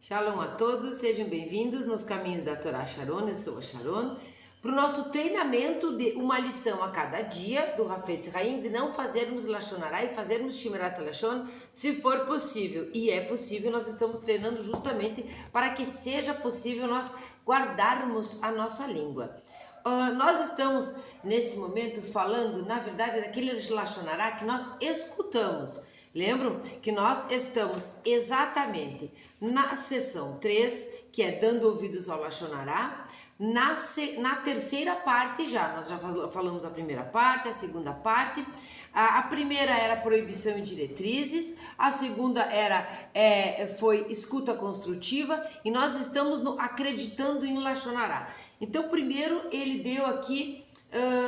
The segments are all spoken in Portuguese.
Shalom a todos, sejam bem-vindos nos caminhos da Torá Sharon, eu sou a Sharon, para o nosso treinamento de uma lição a cada dia do Hafetz Haim, de não fazermos Lashon Hara e fazermos Shmirat Lashon, se for possível. E é possível, nós estamos treinando justamente para que seja possível nós guardarmos a nossa língua. Nós estamos, nesse momento, falando, na verdade, daquele Lashon Hara que nós escutamos. Lembram que nós estamos exatamente na seção 3, que é dando ouvidos ao Lashon Hara, na terceira parte já. Nós já falamos a primeira parte, a segunda parte. A primeira era proibição e diretrizes, a segunda foi escuta construtiva e nós estamos acreditando em Lashon Hara. Então, primeiro ele deu aqui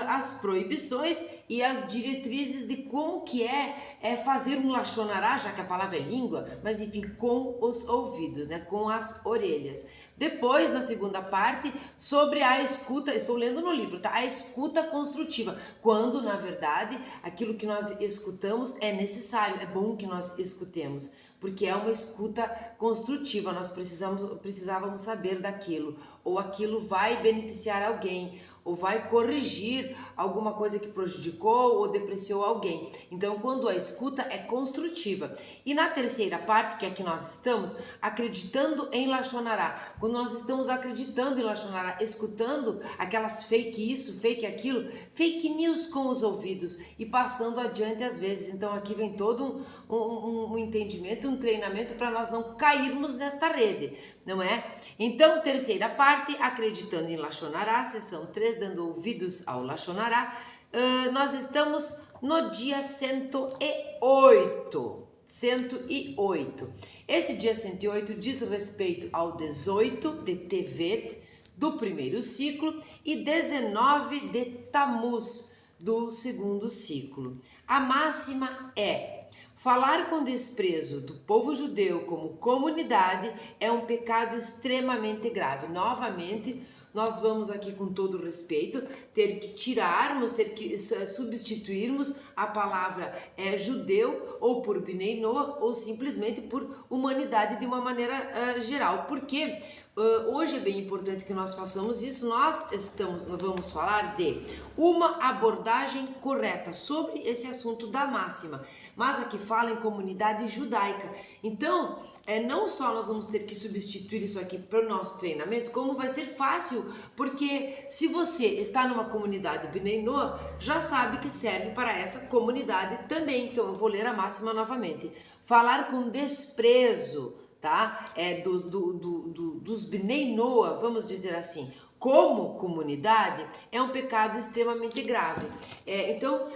as proibições e as diretrizes de como que é fazer um Lashon Hara, já que a palavra é língua, mas enfim, com os ouvidos, né, com as orelhas. Depois, na segunda parte, sobre a escuta, estou lendo no livro, tá? A escuta construtiva, quando, na verdade, aquilo que nós escutamos é necessário, é bom que nós escutemos, porque é uma escuta construtiva, nós precisávamos saber daquilo, ou aquilo vai beneficiar alguém, ou vai corrigir alguma coisa que prejudicou ou depreciou alguém. Então, quando a escuta é construtiva. E na terceira parte, que é que nós estamos acreditando em Lashon Hara, quando nós estamos acreditando em Lashon Hara, escutando aquelas fake isso, fake aquilo, fake news com os ouvidos e passando adiante às vezes. Então, aqui vem todo um entendimento, um treinamento para nós não cairmos nesta rede, não é? Então, terceira parte, acreditando em Lashon Hara, sessão 3, dando ouvidos ao Lashon Hara, nós estamos no dia 108. 108. Esse dia 108 diz respeito ao 18 de Tevet, do primeiro ciclo, e 19 de Tammuz, do segundo ciclo. A máxima é: falar com desprezo do povo judeu como comunidade é um pecado extremamente grave. Novamente, nós vamos aqui, com todo respeito, ter que substituirmos a palavra judeu ou por Bnei Noach ou simplesmente por humanidade de uma maneira geral. Porque hoje é bem importante que nós façamos isso. Nós vamos falar de uma abordagem correta sobre esse assunto da máxima, mas aqui fala em comunidade judaica. Então, não só nós vamos ter que substituir isso aqui para o nosso treinamento, como vai ser fácil, porque se você está numa comunidade Bnei Noach, já sabe que serve para essa comunidade também. Então, eu vou ler a máxima novamente. Falar com desprezo, tá? Dos Bnei Noach, vamos dizer assim, como comunidade, é um pecado extremamente grave. Então,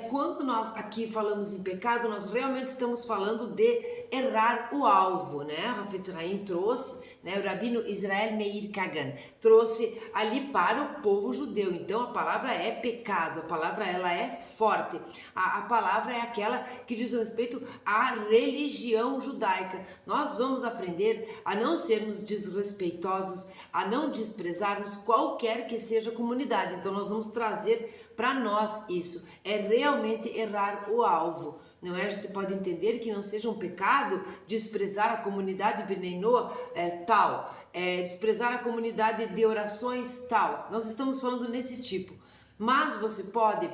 quando nós aqui falamos em pecado, nós realmente estamos falando de errar o alvo, né? Hafetz Haim trouxe, né? O Rabino Israel Meir Kagan trouxe ali para o povo judeu. Então, a palavra é pecado, a palavra ela é forte. A palavra é aquela que diz respeito à religião judaica. Nós vamos aprender a não sermos desrespeitosos, a não desprezarmos qualquer que seja a comunidade. Então, nós vamos trazer para nós isso. É realmente errar o alvo. Não é? A gente pode entender que não seja um pecado desprezar a comunidade Bnei Noach tal, desprezar a comunidade de orações tal. Nós estamos falando nesse tipo. Mas você pode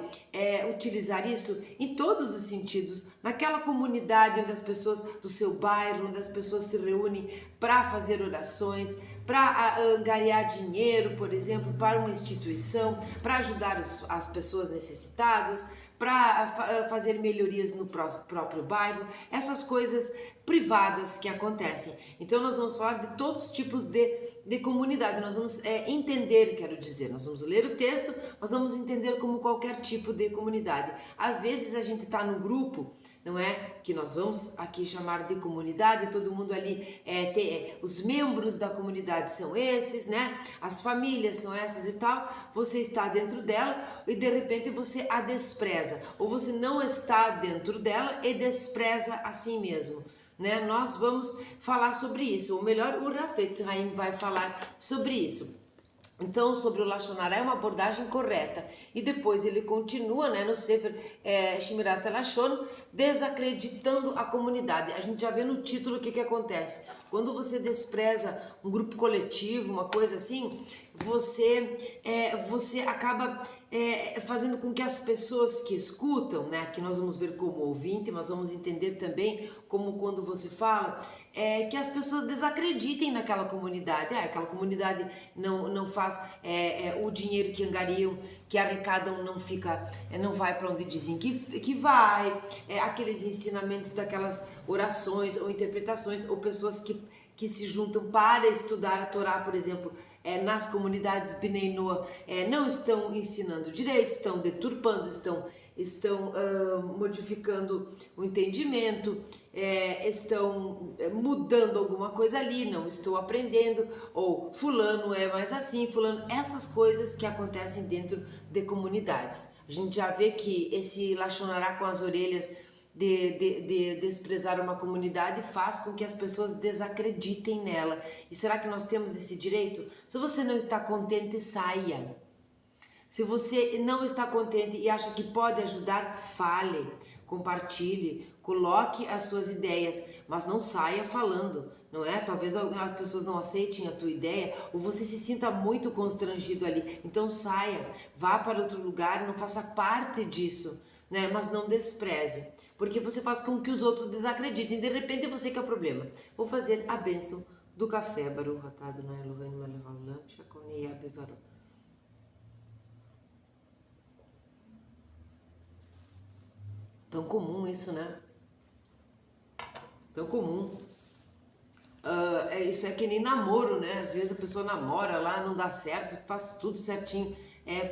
utilizar isso em todos os sentidos, naquela comunidade onde as pessoas do seu bairro, onde as pessoas se reúnem para fazer orações, para angariar dinheiro, por exemplo, para uma instituição, para ajudar as pessoas necessitadas, para fazer melhorias no próprio bairro, essas coisas privadas que acontecem. Então nós vamos falar de todos os tipos de comunidade, nós vamos entender, quero dizer, nós vamos ler o texto, mas vamos entender como qualquer tipo de comunidade. Às vezes a gente está num grupo, não é? Que nós vamos aqui chamar de comunidade, todo mundo ali os membros da comunidade são esses, né? As famílias são essas e tal. Você está dentro dela e de repente você a despreza, ou você não está dentro dela e despreza a si mesmo, né? Nós vamos falar sobre isso, ou melhor, o Hafetz Haim vai falar sobre isso. Então, sobre o Lashon Hara é uma abordagem correta. E depois ele continua, né, no Sefer Shmirat Lashon, desacreditando a comunidade. A gente já vê no título o que acontece. Quando você despreza um grupo coletivo, uma coisa assim, você acaba fazendo com que as pessoas que escutam, né, que nós vamos ver como ouvinte, mas vamos entender também como quando você fala, que as pessoas desacreditem naquela comunidade. Aquela comunidade não faz o dinheiro que angariam, que arrecadam, não vai para onde dizem que vai, aqueles ensinamentos daquelas orações ou interpretações, ou pessoas que se juntam para estudar a Torá, por exemplo, nas comunidades Bnei Noach, não estão ensinando direito, estão deturpando, estão modificando o entendimento, estão mudando alguma coisa ali, não estou aprendendo, ou fulano é mais assim, fulano, essas coisas que acontecem dentro de comunidades. A gente já vê que esse Lashon Hará com as orelhas de desprezar uma comunidade faz com que as pessoas desacreditem nela. E será que nós temos esse direito? Se você não está contente, saia. Se você não está contente e acha que pode ajudar, fale, compartilhe, coloque as suas ideias, mas não saia falando, não é? Talvez as pessoas não aceitem a tua ideia ou você se sinta muito constrangido ali. Então saia, vá para outro lugar, não faça parte disso, né? Mas não despreze, porque você faz com que os outros desacreditem. De repente você que é o problema. Vou fazer a bênção do café. Baruch atah Adonai Eloheinu melech haolam, shakoni yabevarot. Tão comum isso, né? Tão comum. Isso é que nem namoro, né? Às vezes a pessoa namora lá, não dá certo, faz tudo certinho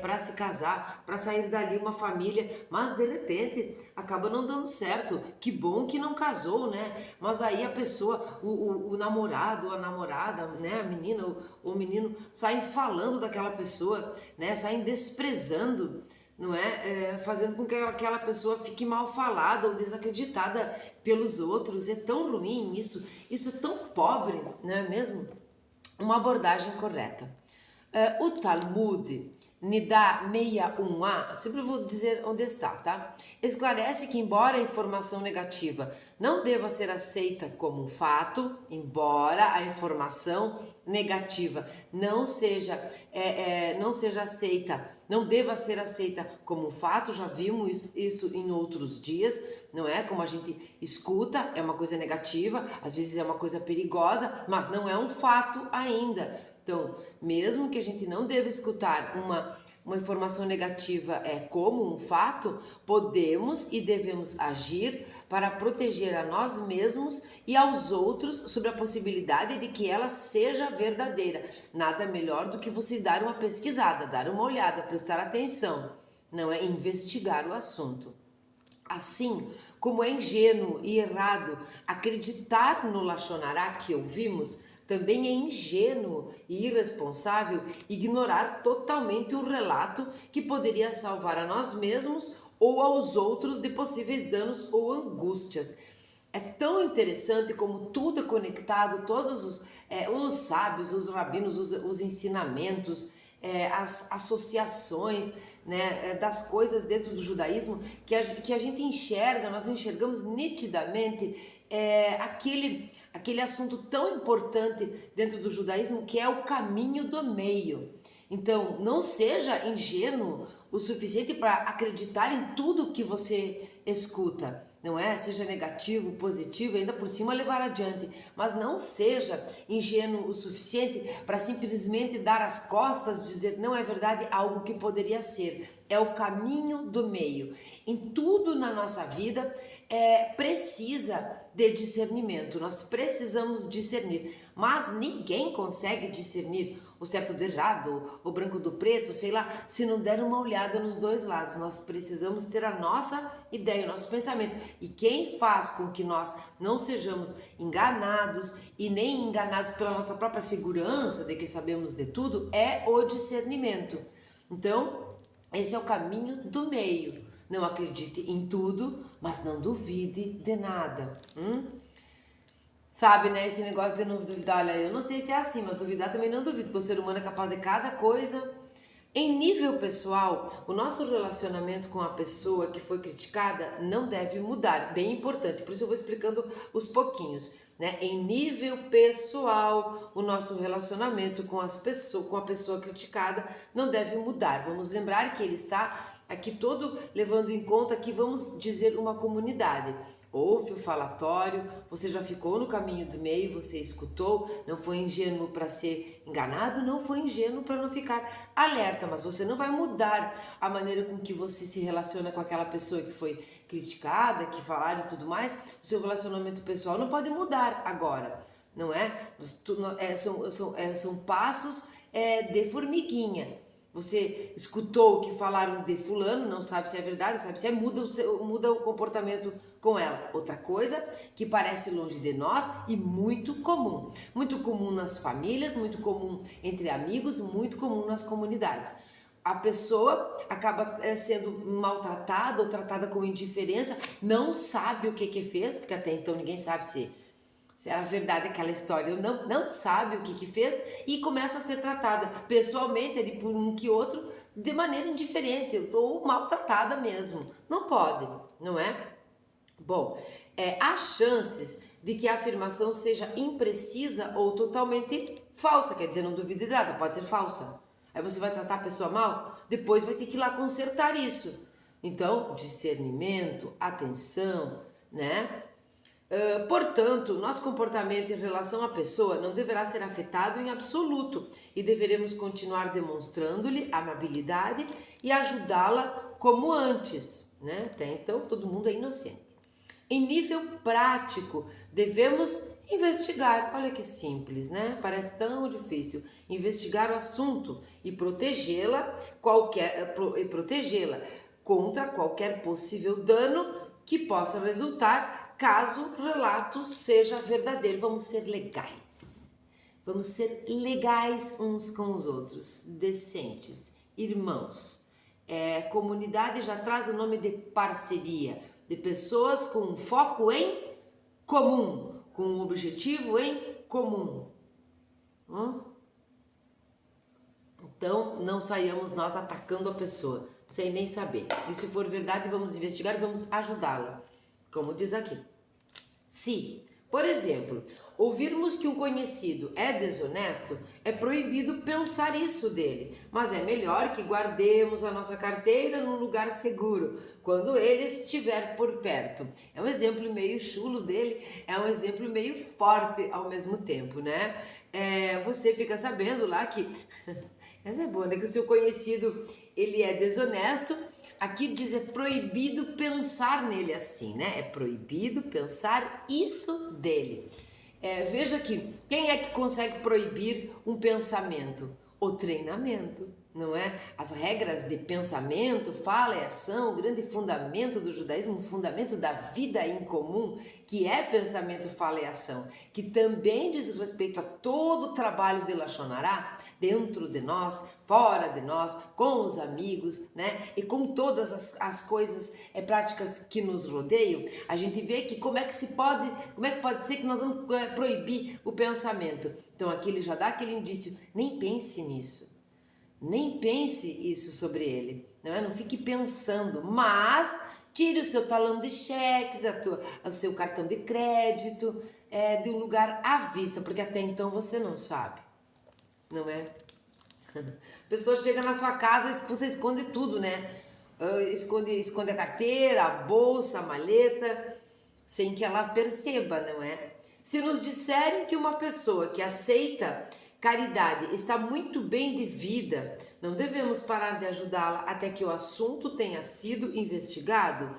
para se casar, para sair dali uma família, mas de repente acaba não dando certo. Que bom que não casou, né? Mas aí a pessoa, o namorado, a namorada, né? A menina, o menino saem falando daquela pessoa, né? Saem desprezando, não é? Fazendo com que aquela pessoa fique mal falada ou desacreditada pelos outros. É tão ruim isso é tão pobre, não é mesmo? Uma abordagem correta. O Talmud Nidá 61a, sempre vou dizer onde está, tá? Esclarece que embora a informação negativa não deva ser aceita como um fato, embora a informação negativa não seja aceita, não deva ser aceita como um fato, já vimos isso em outros dias, não é? Como a gente escuta, é uma coisa negativa, às vezes é uma coisa perigosa, mas não é um fato ainda. Então, mesmo que a gente não deva escutar uma informação negativa como um fato, podemos e devemos agir para proteger a nós mesmos e aos outros sobre a possibilidade de que ela seja verdadeira. Nada melhor do que você dar uma pesquisada, dar uma olhada, prestar atenção, não é? Investigar o assunto. Assim como é ingênuo e errado acreditar no Lashon Hará que ouvimos, também é ingênuo e irresponsável ignorar totalmente um relato que poderia salvar a nós mesmos ou aos outros de possíveis danos ou angústias. É tão interessante como tudo é conectado, todos os sábios, os rabinos, os ensinamentos, as associações, né, das coisas dentro do judaísmo que a gente enxerga, nós enxergamos nitidamente aquele assunto tão importante dentro do judaísmo que é o caminho do meio. Então, não seja ingênuo o suficiente para acreditar em tudo que você escuta, não é? Seja negativo, positivo, ainda por cima levar adiante, mas não seja ingênuo o suficiente para simplesmente dar as costas, dizer não é verdade algo que poderia ser. É o caminho do meio. Em tudo na nossa vida precisa de discernimento, nós precisamos discernir, mas ninguém consegue discernir o certo do errado, o branco do preto, sei lá, se não der uma olhada nos dois lados. Nós precisamos ter a nossa ideia, o nosso pensamento, e quem faz com que nós não sejamos enganados e nem enganados pela nossa própria segurança de que sabemos de tudo é o discernimento. Então, esse é o caminho do meio. Não acredite em tudo, mas não duvide de nada. Sabe, né? Esse negócio de não duvidar, olha, eu não sei se é assim, mas duvidar também não duvido, porque o ser humano é capaz de cada coisa, Em nível pessoal, o nosso relacionamento com a pessoa que foi criticada não deve mudar. Bem importante, por isso eu vou explicando os pouquinhos, né? Em nível pessoal, o nosso relacionamento com a pessoa criticada não deve mudar. Vamos lembrar que ele está aqui todo levando em conta que vamos dizer uma comunidade. Houve o falatório, você já ficou no caminho do meio, você escutou, não foi ingênuo para ser enganado, não foi ingênuo para não ficar alerta, mas você não vai mudar a maneira com que você se relaciona com aquela pessoa que foi criticada, que falaram e tudo mais. O seu relacionamento pessoal não pode mudar agora, não é? São passos de formiguinha. Você escutou o que falaram de fulano, não sabe se é verdade, não sabe se é, muda o comportamento com ela. Outra coisa que parece longe de nós e muito comum. Muito comum nas famílias, muito comum entre amigos, muito comum nas comunidades. A pessoa acaba sendo maltratada ou tratada com indiferença, não sabe o que fez, porque até então ninguém sabe se era verdade aquela história, não sabe o que fez e começa a ser tratada pessoalmente ali por um que outro de maneira indiferente, ou maltratada mesmo. Não pode, não é? Bom, há chances de que a afirmação seja imprecisa ou totalmente falsa, quer dizer, não duvide de nada, pode ser falsa. Aí você vai tratar a pessoa mal, depois vai ter que ir lá consertar isso. Então, discernimento, atenção, né? Portanto, nosso comportamento em relação à pessoa não deverá ser afetado em absoluto e deveremos continuar demonstrando-lhe amabilidade e ajudá-la como antes, né? Até então, todo mundo é inocente. Em nível prático, devemos investigar. Olha que simples, né? Parece tão difícil. Investigar o assunto e protegê-la contra qualquer possível dano que possa resultar caso o relato seja verdadeiro. Vamos ser legais. Vamos ser legais uns com os outros, decentes, irmãos. Comunidade já traz o nome de parceria, de pessoas com um foco em comum, com um objetivo em comum. Então, não saiamos nós atacando a pessoa, sem nem saber. E se for verdade, vamos investigar e vamos ajudá-la. Como diz aqui. Se, por exemplo, ouvirmos que um conhecido é desonesto, é proibido pensar isso dele, mas é melhor que guardemos a nossa carteira num lugar seguro, quando ele estiver por perto. É um exemplo meio chulo dele, é um exemplo meio forte ao mesmo tempo, né? Você fica sabendo lá que, essa é boa, né? Que o seu conhecido, ele é desonesto. Aqui diz, é proibido pensar nele assim, né? É proibido pensar isso dele. Veja que, quem é que consegue proibir um pensamento? O treinamento, não é? As regras de pensamento, fala e ação, o grande fundamento do judaísmo, o fundamento da vida em comum, que é pensamento, fala e ação, que também diz respeito a todo o trabalho de Lashon Hará, dentro de nós, fora de nós, com os amigos, né? E com todas as coisas práticas que nos rodeiam, a gente vê que como é que pode ser que nós vamos proibir o pensamento. Então aqui ele já dá aquele indício, nem pense nisso. Nem pense isso sobre ele, não é? Não fique pensando, mas tire o seu talão de cheques, o seu cartão de crédito, de um lugar à vista, porque até então você não sabe, não é? A pessoa chega na sua casa e você esconde tudo, né? Esconde a carteira, a bolsa, a maleta, sem que ela perceba, não é? Se nos disserem que uma pessoa que aceita caridade está muito bem de vida, não devemos parar de ajudá-la até que o assunto tenha sido investigado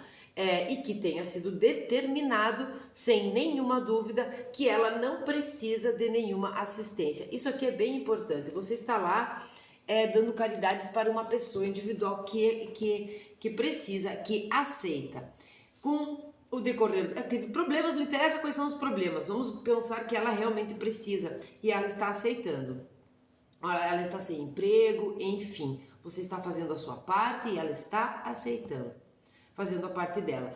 e que tenha sido determinado, sem nenhuma dúvida, que ela não precisa de nenhuma assistência. Isso aqui é bem importante. Você está lá dando caridades para uma pessoa individual que precisa, que aceita. Com o decorrer, teve problemas, não interessa quais são os problemas, vamos pensar que ela realmente precisa e ela está aceitando. Ela está sem emprego, enfim, você está fazendo a sua parte e ela está aceitando, fazendo a parte dela.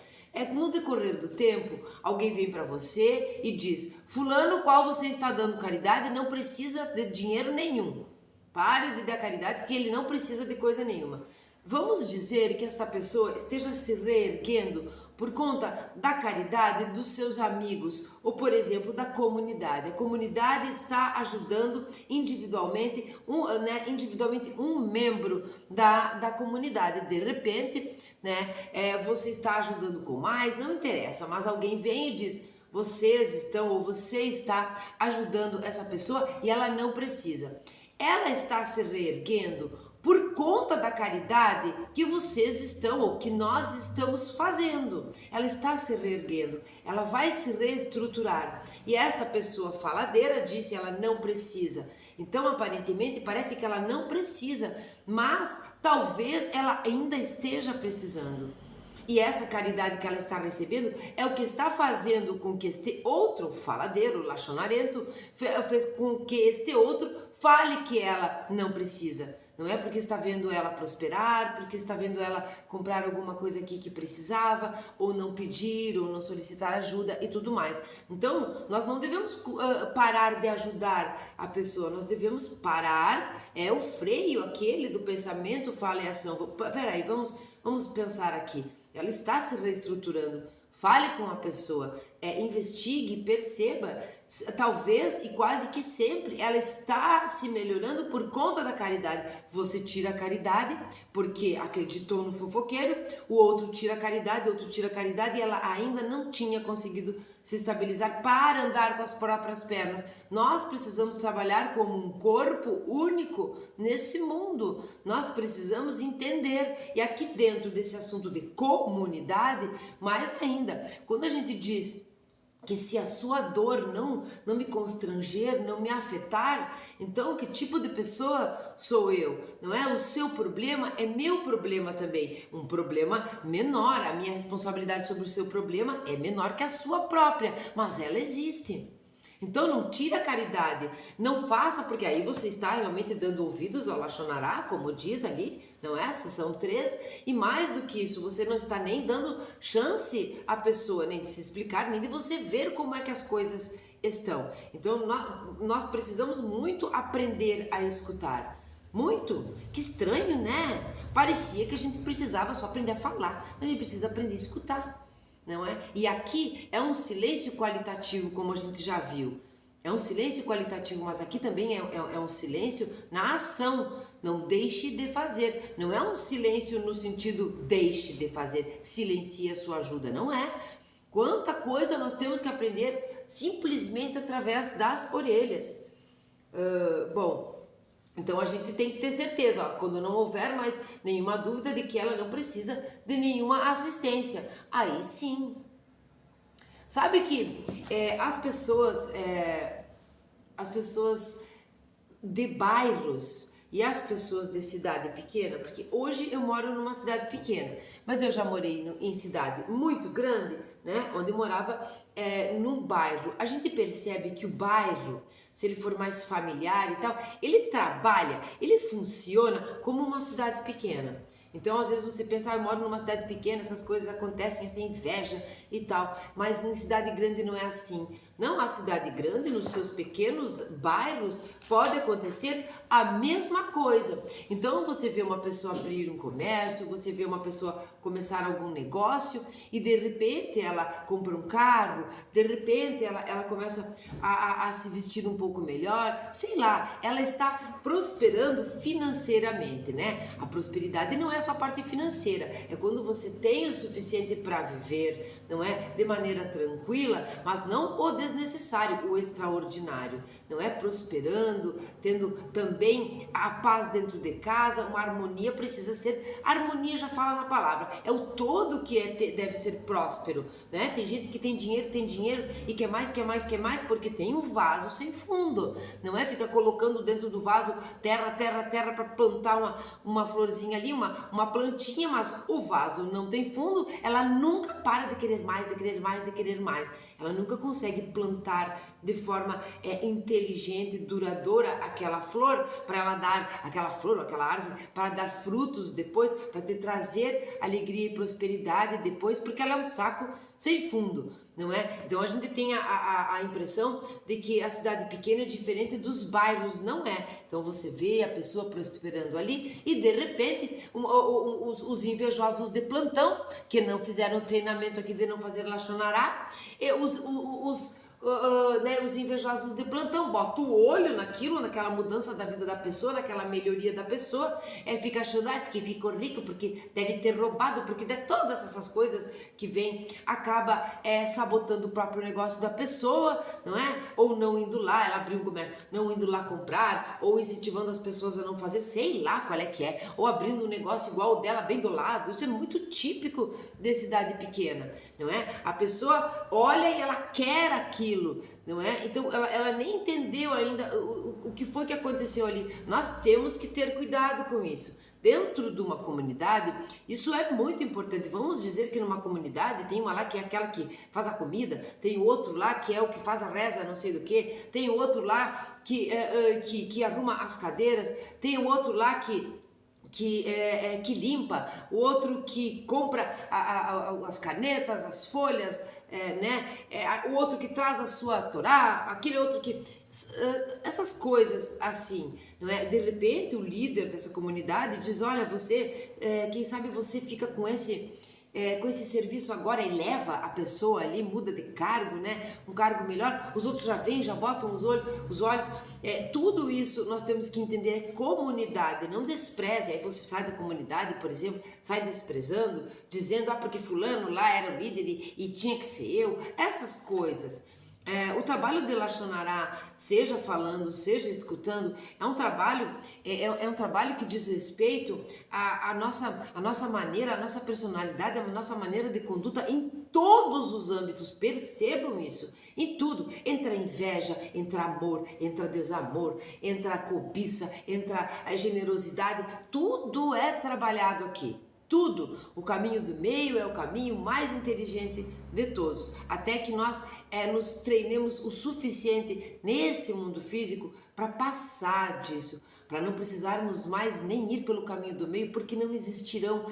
No decorrer do tempo, alguém vem para você e diz, fulano, qual você está dando caridade, não precisa de dinheiro nenhum. Pare de dar caridade, porque ele não precisa de coisa nenhuma. Vamos dizer que esta pessoa esteja se reerguendo por conta da caridade dos seus amigos ou, por exemplo, da comunidade. A comunidade está ajudando individualmente um membro da comunidade. De repente, você está ajudando com mais, não interessa, mas alguém vem e diz: vocês estão ou você está ajudando essa pessoa e ela não precisa. Ela está se reerguendo por conta da caridade que vocês estão ou que nós estamos fazendo. Ela está se reerguendo, ela vai se reestruturar. E esta pessoa faladeira disse: ela não precisa. Então, aparentemente, parece que ela não precisa, mas talvez ela ainda esteja precisando. E essa caridade que ela está recebendo é o que está fazendo com que este outro faladeiro, lachonarento, fez com que este outro fale que ela não precisa. Não é porque está vendo ela prosperar, porque está vendo ela comprar alguma coisa aqui que precisava, ou não pedir, ou não solicitar ajuda e tudo mais. Então, nós não devemos parar de ajudar a pessoa, nós devemos parar, é o freio aquele do pensamento, fala e ação. Peraí, vamos pensar aqui. Ela está se reestruturando. Fale com a pessoa, investigue, perceba, talvez e quase que sempre ela está se melhorando por conta da caridade. Você tira a caridade porque acreditou no fofoqueiro, o outro tira a caridade, e ela ainda não tinha conseguido se estabilizar para andar com as próprias pernas. Nós precisamos trabalhar como um corpo único nesse mundo. Nós precisamos entender. E aqui dentro desse assunto de comunidade, mais ainda, quando a gente diz que se a sua dor não me constranger, não me afetar, então que tipo de pessoa sou eu? Não é? O seu problema é meu problema também, um problema menor. A minha responsabilidade sobre o seu problema é menor que a sua própria, mas ela existe. Então não tira a caridade, não faça, porque aí você está realmente dando ouvidos ao Lachonará, como diz ali, não é? São 3, e mais do que isso, você não está nem dando chance à pessoa, nem de se explicar, nem de você ver como é que as coisas estão. Então nós precisamos muito aprender a escutar. Muito. Que estranho, né? Parecia que a gente precisava só aprender a falar, mas a gente precisa aprender a escutar. Não é? E aqui é um silêncio qualitativo, como a gente já viu. É um silêncio qualitativo, mas aqui também é um silêncio na ação. Não deixe de fazer. Não é um silêncio no sentido deixe de fazer, silencie a sua ajuda. Não é. Quanta coisa nós temos que aprender simplesmente através das orelhas. Então a gente tem que ter certeza, quando não houver mais nenhuma dúvida de que ela não precisa de nenhuma assistência. Aí sim. Sabe que as pessoas de bairros e as pessoas de cidade pequena, porque hoje eu moro numa cidade pequena, mas eu já morei em cidade muito grande, né, onde eu morava num bairro. A gente percebe que o bairro, se ele for mais familiar e tal, ele funciona como uma cidade pequena. Então, às vezes você pensa, eu moro numa cidade pequena, essas coisas acontecem, essa inveja e tal, mas em cidade grande não é assim. Não, a cidade grande, nos seus pequenos bairros, pode acontecer a mesma coisa. Então, você vê uma pessoa abrir um comércio, você vê uma pessoa começar algum negócio e, de repente, ela compra um carro, de repente, ela começa a se vestir um pouco melhor, sei lá, ela está prosperando financeiramente, né? A prosperidade não é só a parte financeira, é quando você tem o suficiente para viver, não é? De maneira tranquila, mas não o desnecessário, o extraordinário, não é? Prosperando, tendo também a paz dentro de casa, uma harmonia precisa ser, harmonia já fala na palavra, é o todo que deve ser próspero, né? Tem gente que tem dinheiro e quer mais, porque tem um vaso sem fundo, não é? Fica colocando dentro do vaso terra para plantar uma florzinha ali, uma plantinha, mas o vaso não tem fundo, ela nunca para de querer mais, ela nunca consegue plantar de forma inteligente, duradoura aquela flor, para ela dar aquela flor, aquela árvore, para dar frutos depois, para te trazer alegria e prosperidade depois, porque ela é um saco sem fundo, não é? Então a gente tem a impressão de que a cidade pequena é diferente dos bairros, não é? Então você vê a pessoa prosperando ali e de repente os invejosos de plantão, que não fizeram treinamento aqui de não fazer lachonará, e os invejosos de plantão botam o olho naquilo, naquela mudança da vida da pessoa, naquela melhoria da pessoa, fica achando que ficou rico porque deve ter roubado, porque deve, todas essas coisas que vem, acaba sabotando o próprio negócio da pessoa, não é? Ou não indo lá, ela abriu um comércio, não indo lá comprar, ou incentivando as pessoas a não fazer, sei lá qual é que é, ou abrindo um negócio igual o dela bem do lado. Isso é muito típico de cidade pequena, não é? A pessoa olha e ela quer aquilo, não é? Então ela nem entendeu ainda o que foi que aconteceu ali. Nós temos que ter cuidado com isso. Dentro de uma comunidade, isso é muito importante. Vamos dizer que numa comunidade tem uma lá que é aquela que faz a comida, tem outro lá que é o que faz a reza, não sei do tem outro lá que arruma as cadeiras, tem outro lá que limpa, o outro que compra as canetas, as folhas, o outro que traz a sua Torá, aquele outro que... essas coisas assim, não é? De repente o líder dessa comunidade diz, olha, você, quem sabe você fica com esse serviço agora e leva a pessoa ali, muda de cargo, né? Um cargo melhor, os outros já vêm, já botam os olhos. Tudo isso nós temos que entender, é comunidade, não despreze. Aí você sai da comunidade, por exemplo, sai desprezando, dizendo, porque fulano lá era o líder e tinha que ser eu. Essas coisas. O trabalho de lachonará, seja falando, seja escutando, é um trabalho que diz respeito à nossa maneira, à nossa personalidade, à nossa maneira de conduta em todos os âmbitos. Percebam isso, em tudo. Entra inveja, entra amor, entra desamor, entra cobiça, entra a generosidade, tudo é trabalhado aqui. Tudo. O caminho do meio é o caminho mais inteligente de todos. Até que nós nos treinemos o suficiente nesse mundo físico para passar disso, para não precisarmos mais nem ir pelo caminho do meio, porque não existirão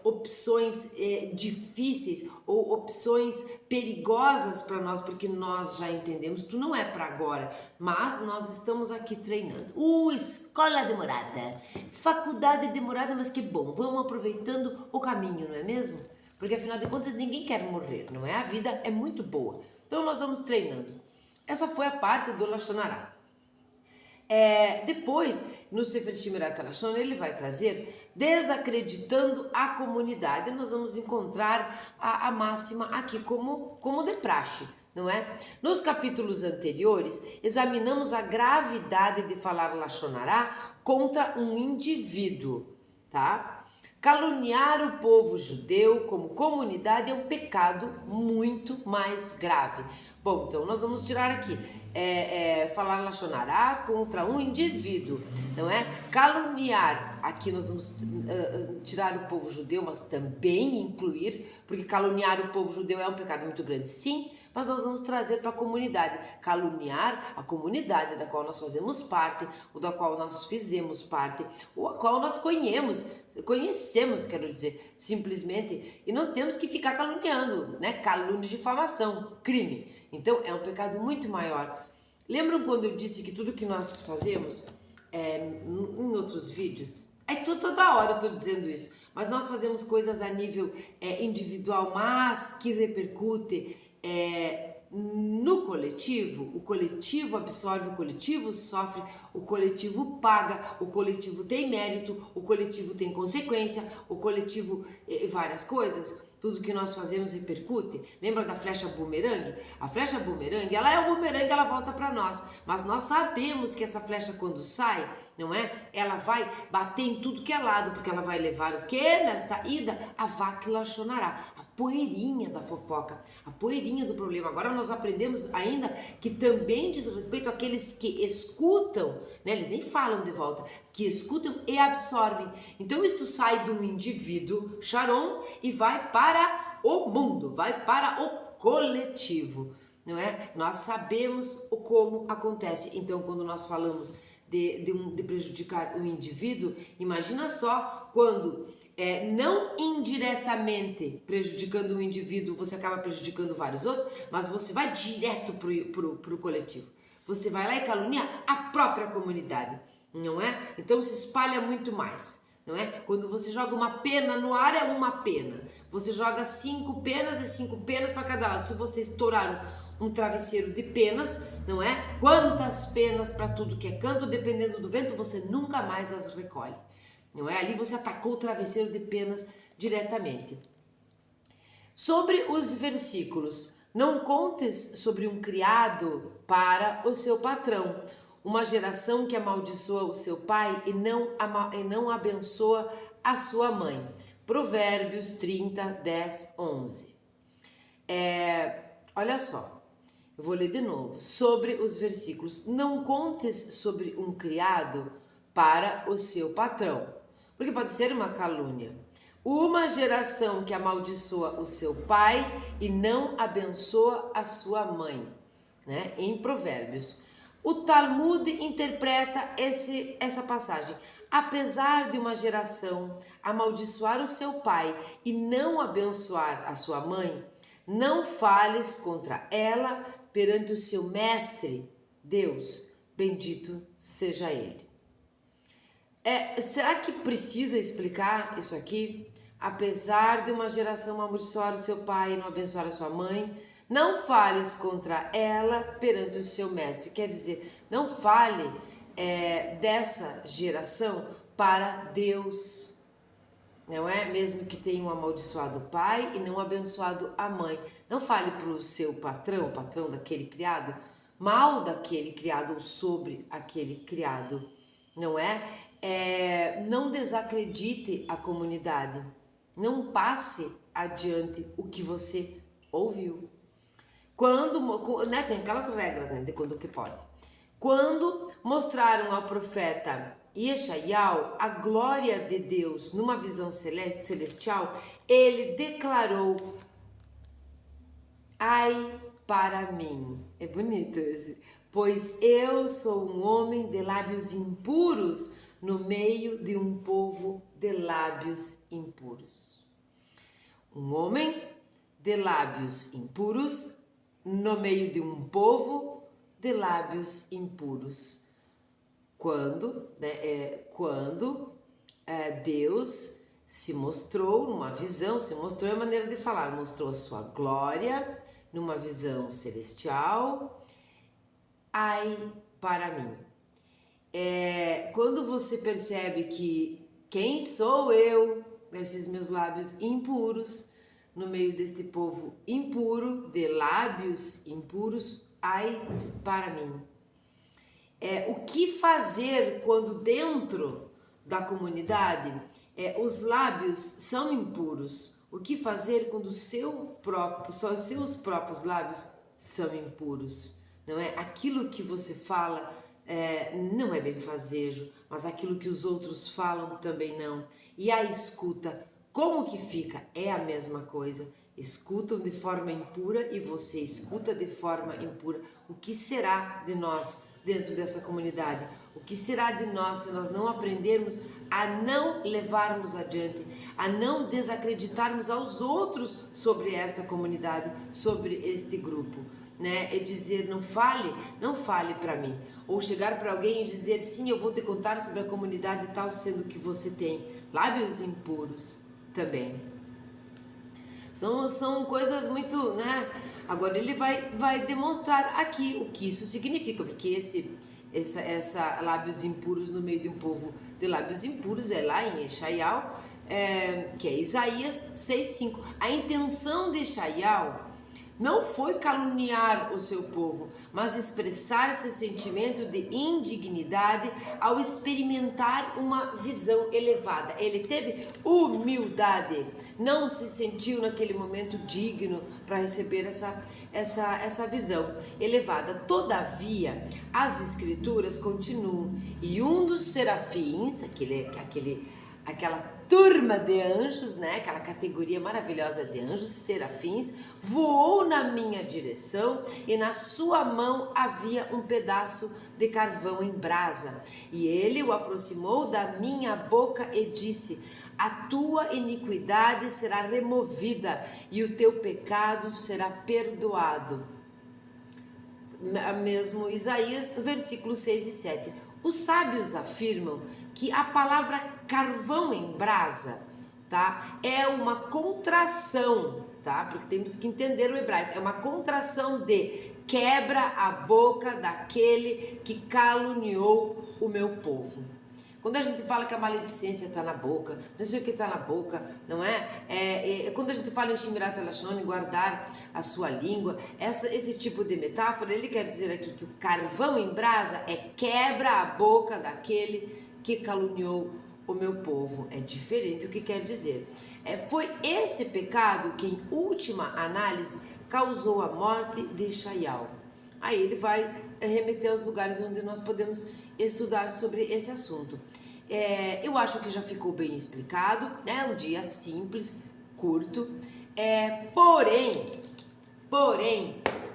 opções difíceis ou opções perigosas para nós, porque nós já entendemos, tu não é para agora, mas nós estamos aqui treinando. Escola demorada, faculdade demorada, mas que bom, vamos aproveitando o caminho, não é mesmo? Porque afinal de contas ninguém quer morrer, não é? A vida é muito boa, então nós vamos treinando. Essa foi a parte do lachonará. Depois, no Sefer Shmirat HaLashon, ele vai trazer desacreditando a comunidade. Nós vamos encontrar a máxima aqui como de praxe, não é? Nos capítulos anteriores, examinamos a gravidade de falar lachonará contra um indivíduo, tá? Caluniar o povo judeu como comunidade é um pecado muito mais grave. Bom, então nós vamos tirar aqui, falar lachonará contra um indivíduo, não é? Caluniar, aqui nós vamos tirar o povo judeu, mas também incluir, porque caluniar o povo judeu é um pecado muito grande, sim, mas nós vamos trazer para a comunidade, caluniar a comunidade da qual nós fazemos parte, ou da qual nós fizemos parte, ou a qual nós conhecemos, quero dizer, simplesmente, e não temos que ficar caluniando, né? Calúnia, difamação, crime. Então, é um pecado muito maior. Lembram quando eu disse que tudo que nós fazemos, em outros vídeos, toda hora eu estou dizendo isso, mas nós fazemos coisas a nível individual, mas que repercute no coletivo. O coletivo absorve, o coletivo sofre, o coletivo paga, o coletivo tem mérito, o coletivo tem consequência, o coletivo várias coisas. Tudo que nós fazemos repercute. Lembra da flecha bumerangue? A flecha bumerangue, ela é um bumerangue, ela volta para nós. Mas nós sabemos que essa flecha quando sai, não é? Ela vai bater em tudo que é lado, porque ela vai levar o quê? Nesta ida, a vaca lachonará. A poeirinha da fofoca, a poeirinha do problema. Agora nós aprendemos ainda que também diz respeito àqueles que escutam, né? Eles nem falam de volta, que escutam e absorvem. Então isto sai de um indivíduo, Sharon, e vai para o mundo, vai para o coletivo, não é? Nós sabemos como acontece. Então quando nós falamos de prejudicar um indivíduo, imagina só quando não indiretamente prejudicando um indivíduo, você acaba prejudicando vários outros, mas você vai direto pro coletivo. Você vai lá e calunia a própria comunidade, não é? Então se espalha muito mais, não é? Quando você joga uma pena no ar, é uma pena. Você joga 5 penas, é 5 penas para cada lado. Se você estourar um travesseiro de penas, não é? Quantas penas para tudo que é canto, dependendo do vento, você nunca mais as recolhe. Não é? Ali você atacou o travesseiro de penas diretamente. Sobre os versículos, não contes sobre um criado para o seu patrão, uma geração que amaldiçoa o seu pai e não abençoa a sua mãe. Provérbios 30, 10, 11. Olha só, eu vou ler de novo. Sobre os versículos, não contes sobre um criado para o seu patrão, porque pode ser uma calúnia. Uma geração que amaldiçoa o seu pai e não abençoa a sua mãe, né? Em Provérbios. O Talmud interpreta essa passagem. Apesar de uma geração amaldiçoar o seu pai e não abençoar a sua mãe, não fales contra ela perante o seu mestre, Deus, bendito seja ele. Será que precisa explicar isso aqui? Apesar de uma geração amaldiçoar o seu pai e não abençoar a sua mãe, não fales contra ela perante o seu mestre. Quer dizer, não fale dessa geração para Deus, não é? Mesmo que tenha um amaldiçoado pai e não abençoado a mãe. Não fale para o seu patrão, o patrão daquele criado, mal daquele criado ou sobre aquele criado, não é? Não desacredite a comunidade, não passe adiante o que você ouviu. Quando, né, tem aquelas regras, né, de quando que pode. Quando mostraram ao profeta Yeshayahu a glória de Deus numa visão celestial, ele declarou: ai para mim, é bonito esse, pois eu sou um homem de lábios impuros no meio de um povo de lábios impuros. Um homem de lábios impuros no meio de um povo de lábios impuros. Quando Deus se mostrou numa visão, se mostrou a maneira de falar, mostrou a sua glória numa visão celestial. Ai para mim. Quando você percebe que quem sou eu, esses meus lábios impuros, no meio deste povo impuro, de lábios impuros, ai para mim. O que fazer quando dentro da comunidade os lábios são impuros? O que fazer quando só seus próprios lábios são impuros? Não é? Aquilo que você fala não é benfazejo, mas aquilo que os outros falam também não. E a escuta, como que fica? É a mesma coisa. Escutam de forma impura e você escuta de forma impura. O que será de nós dentro dessa comunidade? O que será de nós se nós não aprendermos a não levarmos adiante, a não desacreditarmos aos outros sobre esta comunidade, sobre este grupo, né? É dizer, não fale para mim. Ou chegar para alguém e dizer, sim, eu vou te contar sobre a comunidade tal, sendo que você tem lábios impuros também. São coisas muito, né? Agora ele vai demonstrar aqui o que isso significa, porque essa lábios impuros no meio de um povo de lábios impuros é lá em Yeshayahu, que é Isaías 6:5. A intenção de Yeshayahu não foi caluniar o seu povo, mas expressar seu sentimento de indignidade ao experimentar uma visão elevada. Ele teve humildade, não se sentiu naquele momento digno para receber essa visão elevada. Todavia, as escrituras continuam, e um dos serafins, aquele aquela turma de anjos, né? Aquela categoria maravilhosa de anjos, serafins, voou na minha direção e na sua mão havia um pedaço de carvão em brasa. E ele o aproximou da minha boca e disse: a tua iniquidade será removida e o teu pecado será perdoado. Mesmo Isaías, versículos 6 e 7. Os sábios afirmam que a palavra carvão em brasa, tá, é uma contração, tá? Porque temos que entender o hebraico. É uma contração de quebra a boca daquele que caluniou o meu povo. Quando a gente fala que a maledicência está na boca, não sei o que está na boca, não é? Quando a gente fala em Shimirat Lashon, guardar a sua língua, esse tipo de metáfora, ele quer dizer aqui que o carvão em brasa é quebra a boca daquele que caluniou o meu povo. É diferente o que quer dizer. Foi esse pecado que, em última análise, causou a morte de Ishaiah. Aí ele vai remeter aos lugares onde nós podemos estudar sobre esse assunto. Eu acho que já ficou bem explicado, né? Um dia simples, curto, porém,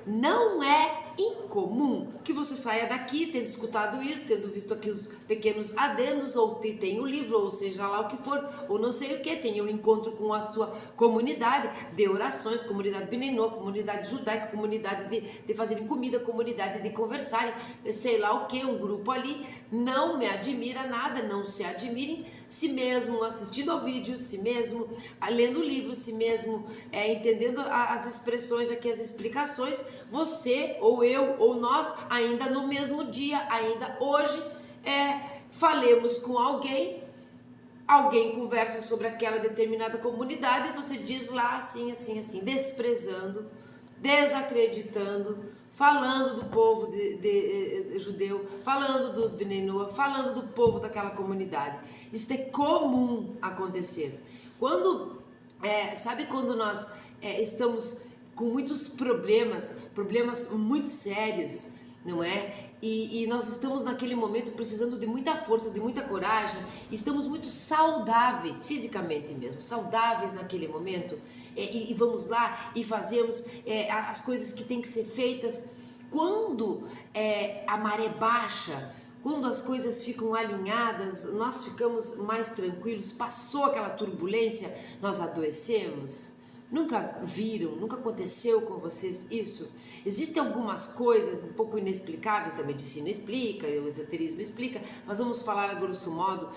não é incomum que você saia daqui tendo escutado isso, tendo visto aqui os pequenos adendos, ou tem o livro, ou seja lá o que for, ou não sei o que, tenha um encontro com a sua comunidade de orações, comunidade Benenô, comunidade judaica, comunidade de fazerem comida, comunidade de conversarem, sei lá o que, um grupo ali. Não me admira nada, não se admirem, se mesmo assistindo ao vídeo, se mesmo lendo o livro, se mesmo entendendo as expressões aqui, as explicações, você ou eu ou nós, ainda no mesmo dia, ainda hoje, falemos com alguém conversa sobre aquela determinada comunidade e você diz lá assim, desprezando, desacreditando, falando do povo de judeu, falando dos Bnei Noach, falando do povo daquela comunidade. Isso é comum acontecer. Sabe quando nós estamos com muitos problemas muito sérios, não é? E nós estamos naquele momento precisando de muita força, de muita coragem, estamos muito saudáveis, fisicamente mesmo, saudáveis naquele momento, e vamos lá e fazemos as coisas que têm que ser feitas. Quando a maré baixa, quando as coisas ficam alinhadas, nós ficamos mais tranquilos, passou aquela turbulência, nós adoecemos. Nunca viram, nunca aconteceu com vocês isso? Existem algumas coisas um pouco inexplicáveis, a medicina explica, o esoterismo explica, mas vamos falar a grosso modo,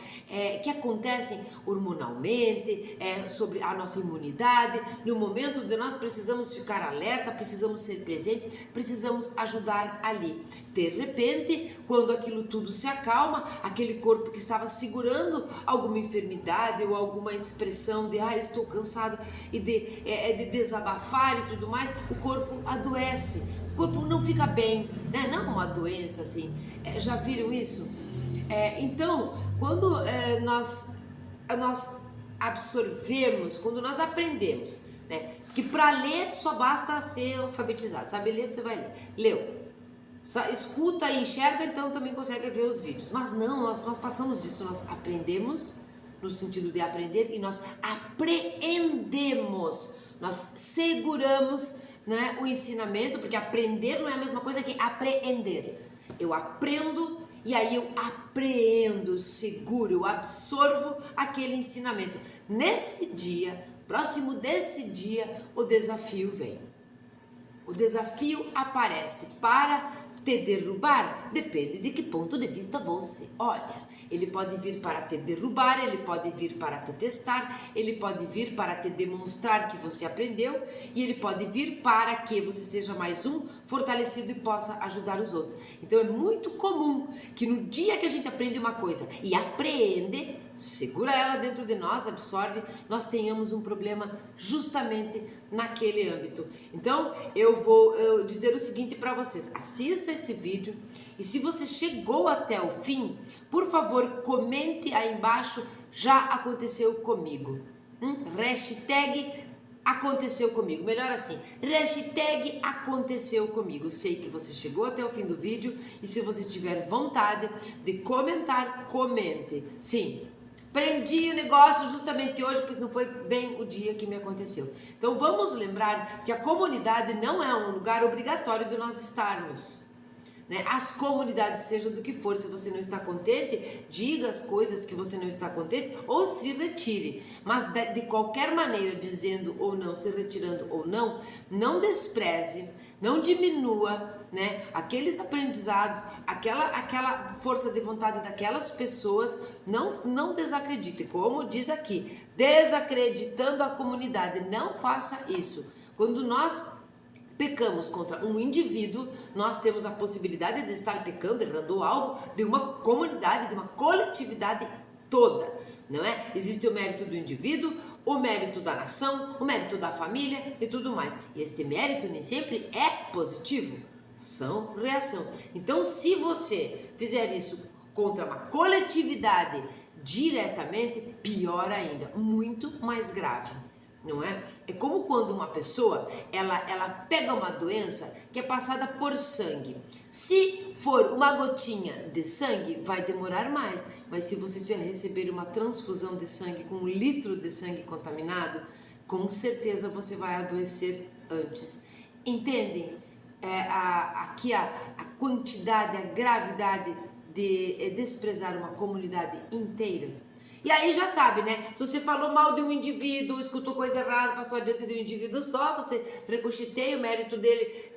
que acontecem hormonalmente, sobre a nossa imunidade, no momento de nós precisamos ficar alerta, precisamos ser presentes, precisamos ajudar ali. De repente, quando aquilo tudo se acalma, aquele corpo que estava segurando alguma enfermidade ou alguma expressão de estou cansado e de desabafar e tudo mais, o corpo adoece, o corpo não fica bem, né? Não uma doença assim, já viram isso? Então, quando nós absorvemos, quando nós aprendemos, né, que para ler só basta ser alfabetizado, sabe ler, você vai ler, leu, só escuta e enxerga, então também consegue ver os vídeos, mas não, nós passamos disso, nós aprendemos, no sentido de aprender, e nós apreendemos, nós seguramos, né, o ensinamento, porque aprender não é a mesma coisa que apreender. Eu aprendo e aí eu apreendo, seguro, eu absorvo aquele ensinamento. Nesse dia, próximo desse dia, o desafio vem. O desafio aparece para te derrubar, depende de que ponto de vista você olha. Ele pode vir para te derrubar, ele pode vir para te testar, ele pode vir para te demonstrar que você aprendeu e ele pode vir para que você seja mais um fortalecido e possa ajudar os outros. Então é muito comum que no dia que a gente aprende uma coisa e apreende, segura ela dentro de nós, absorve, nós tenhamos um problema justamente naquele âmbito. Então eu vou dizer o seguinte para vocês: assista esse vídeo e se você chegou até o fim, por favor, comente aí embaixo, já aconteceu comigo. Hashtag aconteceu comigo, melhor assim, hashtag aconteceu comigo. Sei que você chegou até o fim do vídeo e se você tiver vontade de comentar, comente. Sim, prendi o negócio justamente hoje, pois não foi bem o dia que me aconteceu. Então vamos lembrar que a comunidade não é um lugar obrigatório de nós estarmos. Né? As comunidades, seja do que for, se você não está contente, diga as coisas que você não está contente ou se retire. Mas de qualquer maneira, dizendo ou não, se retirando ou não, não despreze, não diminua, né, aqueles aprendizados, aquela força de vontade daquelas pessoas, não desacredite. Como diz aqui, desacreditando a comunidade, não faça isso. Quando nós pecamos contra um indivíduo, nós temos a possibilidade de estar pecando, errando o alvo de uma comunidade, de uma coletividade toda, não é? Existe o mérito do indivíduo, o mérito da nação, o mérito da família e tudo mais. E este mérito nem sempre é positivo. Ação, reação. Então, se você fizer isso contra uma coletividade diretamente, pior ainda, muito mais grave. Não é? É como quando uma pessoa, ela pega uma doença que é passada por sangue. Se for uma gotinha de sangue, vai demorar mais. Mas se você receber uma transfusão de sangue com 1 litro de sangue contaminado, com certeza você vai adoecer antes. Entendem? Aqui a quantidade, a gravidade de desprezar uma comunidade inteira. E aí já sabe, né? Se você falou mal de um indivíduo, escutou coisa errada, passou adiante de um indivíduo só, você ricocheteia, o mérito dele,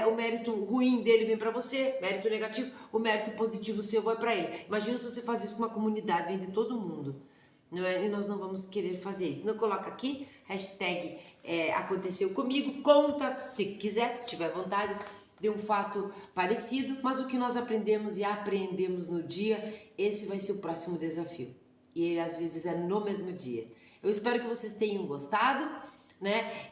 o mérito ruim dele vem pra você, mérito negativo, o mérito positivo seu vai pra ele. Imagina se você faz isso com uma comunidade, vem de todo mundo. Não é? E nós não vamos querer fazer isso. Não coloca aqui, hashtag aconteceu comigo, conta, se quiser, se tiver vontade, de um fato parecido, mas o que nós aprendemos e apreendemos no dia, esse vai ser o próximo desafio. E ele às vezes é no mesmo dia. Eu espero que vocês tenham gostado, né?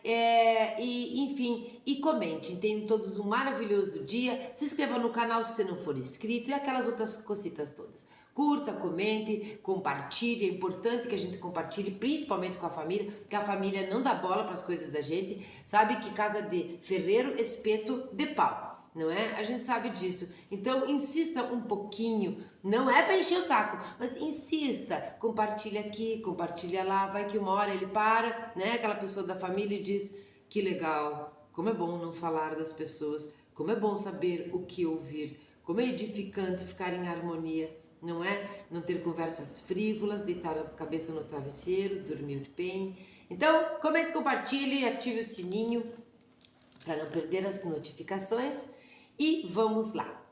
Enfim, e comentem. Tenham todos um maravilhoso dia. Se inscreva no canal se você não for inscrito e aquelas outras cositas todas. Curta, comente, compartilhe. É importante que a gente compartilhe, principalmente com a família, porque a família não dá bola para as coisas da gente. Sabe que casa de ferreiro, espeto de pau. Não é? A gente sabe disso. Então, insista um pouquinho. Não é para encher o saco, mas insista. Compartilha aqui, compartilha lá. Vai que uma hora ele para, né? Aquela pessoa da família e diz, que legal, como é bom não falar das pessoas, como é bom saber o que ouvir, como é edificante ficar em harmonia, não é? Não ter conversas frívolas, deitar a cabeça no travesseiro, dormir bem. Então, comente, compartilhe, ative o sininho para não perder as notificações. E vamos lá.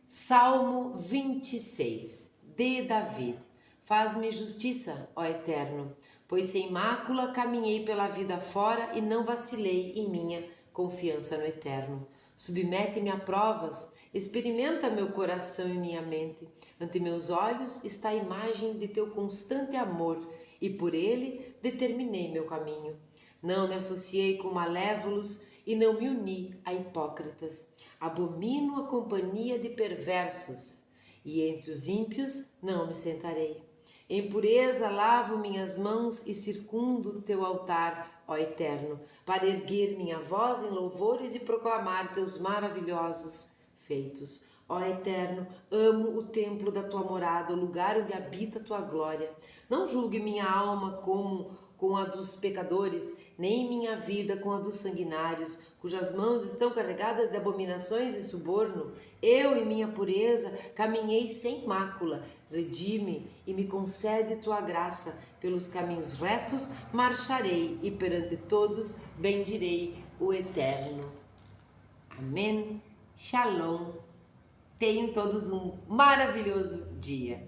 Salmo 26, de David. Faz-me justiça, ó Eterno, pois sem mácula caminhei pela vida fora e não vacilei em minha confiança no Eterno. Submete-me a provas, experimenta meu coração e minha mente. Ante meus olhos está a imagem de teu constante amor e por ele determinei meu caminho. Não me associei com malévolos e não me uni a hipócritas. Abomino a companhia de perversos, e entre os ímpios não me sentarei. Em pureza lavo minhas mãos e circundo teu altar, ó Eterno, para erguer minha voz em louvores e proclamar teus maravilhosos feitos. Ó Eterno, amo o templo da tua morada, o lugar onde habita a tua glória. Não julgue minha alma como com a dos pecadores, nem minha vida com a dos sanguinários, cujas mãos estão carregadas de abominações e suborno. Eu, em minha pureza, caminhei sem mácula. Redime e me concede tua graça. Pelos caminhos retos marcharei e perante todos bendirei o Eterno. Amém. Shalom. Tenham todos um maravilhoso dia.